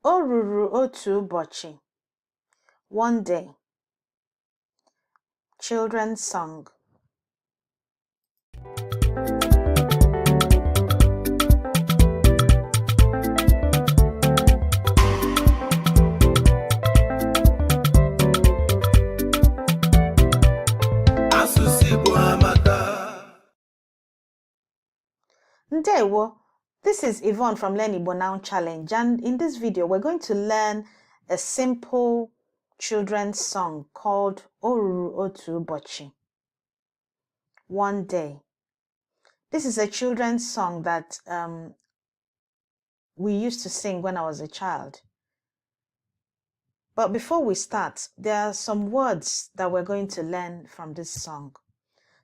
O ruru otu ụbọchị. One day. Children's song. Asụsụ Igbo amaka. Ndeewo. This is Yvonne from Learn Igbo Now Challenge, and in this video we're going to learn a simple children's song called O ruru otu ụbọchị. One day. This is a children's song that we used to sing when I was a child. But before we start, there are some words that we're going to learn from this song.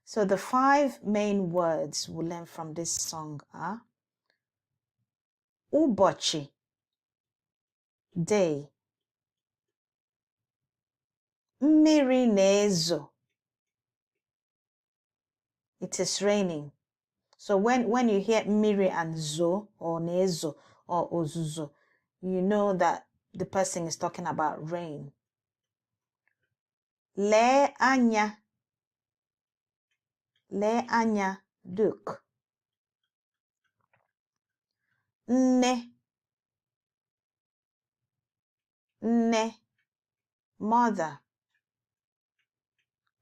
So the 5 main words we'll learn from this song are Ubochi, day. Mmiri na-ezo. It is raining. So when you hear mmiri and zo or nezo or ozuzo, you know that the person is talking about rain. Lee anya. Lee anya, look. Nne. Nne, mother.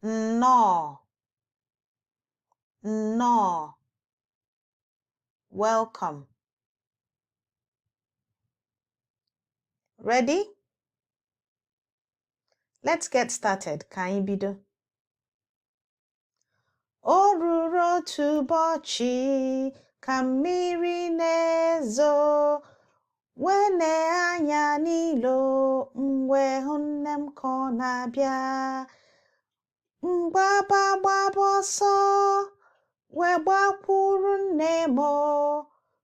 Nnọọ. Nnọọ, welcome. Ready? Let's get started. Ka anyị bido. O ruru otu ụbọchị ka mmiri na-ezo, wene anya n'ilo, mgbe hụ nne m ka ọ na-abịa. Mgbaba gbaba ọsọ, wee gbakwuru nne m,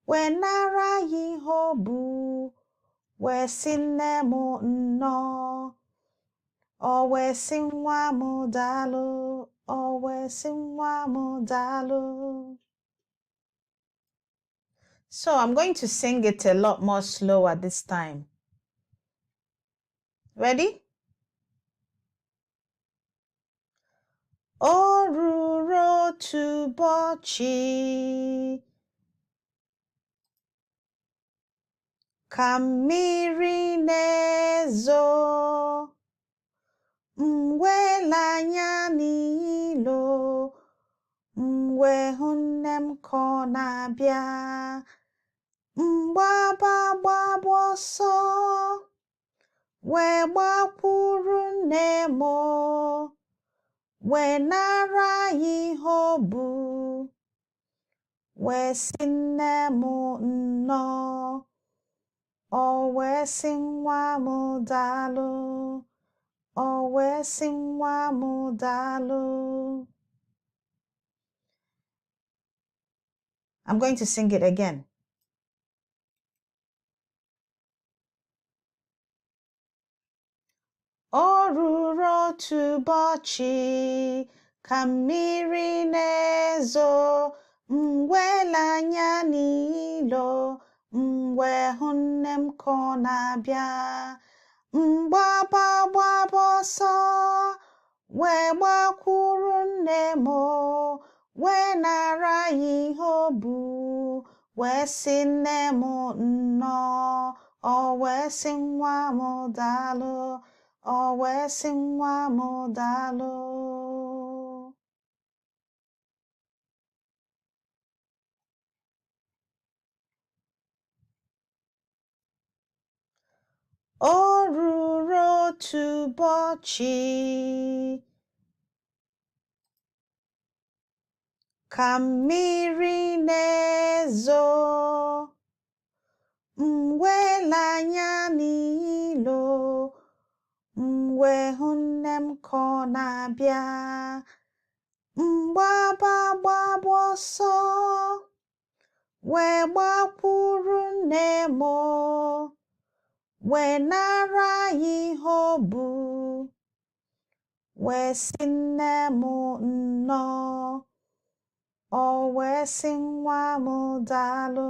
wee nara ya ihe o bu, wee sị nne m nnọọ. O wee sị nwa m daalụ, o wee sị nwa m daalụ. So I'm going to sing it a lot more slower this time. Ready? O ruru otu ụbọchị ka mmiri na-ezo, m wee lee anya n'ilo, m wee hụ nne m ka ọ na-abịa. Mgbaba gbaba ọsọ, wee gbakwuru nne m, wee nara ya ihe o bu, wee sị nne m nnọọ. O wee sị nwa m daalụ, o wee sị nwa m daalụ. I'm going to sing it again. O ruru otu ụbọchị ka mmiri na-ezo, m wee lee anya n'ilo, m wee hụ nne m ka ọ na-abịa. Mgbaba gbaba ọsọ, wee gbakwuru nne m, wee nara ya ihe o bu, wee sị nne m nnọọ. O wee sị nwa m daalụ, o wee sị nwa m daalụ. O ruru otu ụbọchị ka mmiri na-ezo, m wee lee anya n'ilo, m wee hụ nne m ka ọ na-abịa. Mgbaba gbaba ọsọ, wee gbakwuru nne m, wee nara ya ihe o bu, wee sị nne m nnọọ. O wee sị nwa m daalụ,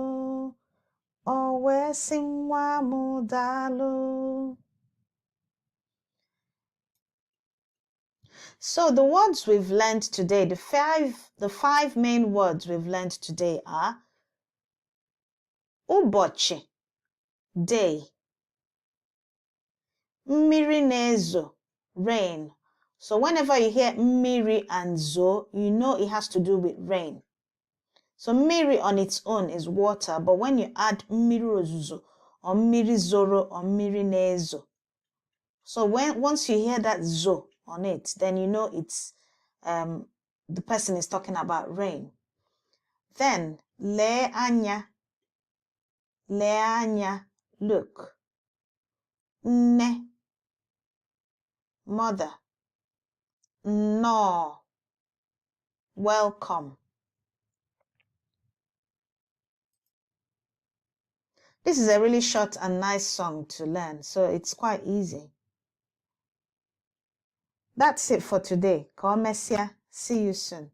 O wee sị nwa m daalụ. So the words we've learned today, the five main words we've learned today are Ubochi, day. Mmiri na-ezo, rain. So whenever you hear mmiri and zo, you know it has to do with rain. So mmiri on its own is water, but when you add mmiri ozuzo or mmiri zoro or mmiri na-ezo, so once you hear that zo on it, then you know it's the person is talking about rain. Then lee anya, look. Nne, mother. Nnọọ, welcome. This is a really short and nice song to learn, so it's quite easy. That's it for today. Ka o mesịa. See you soon.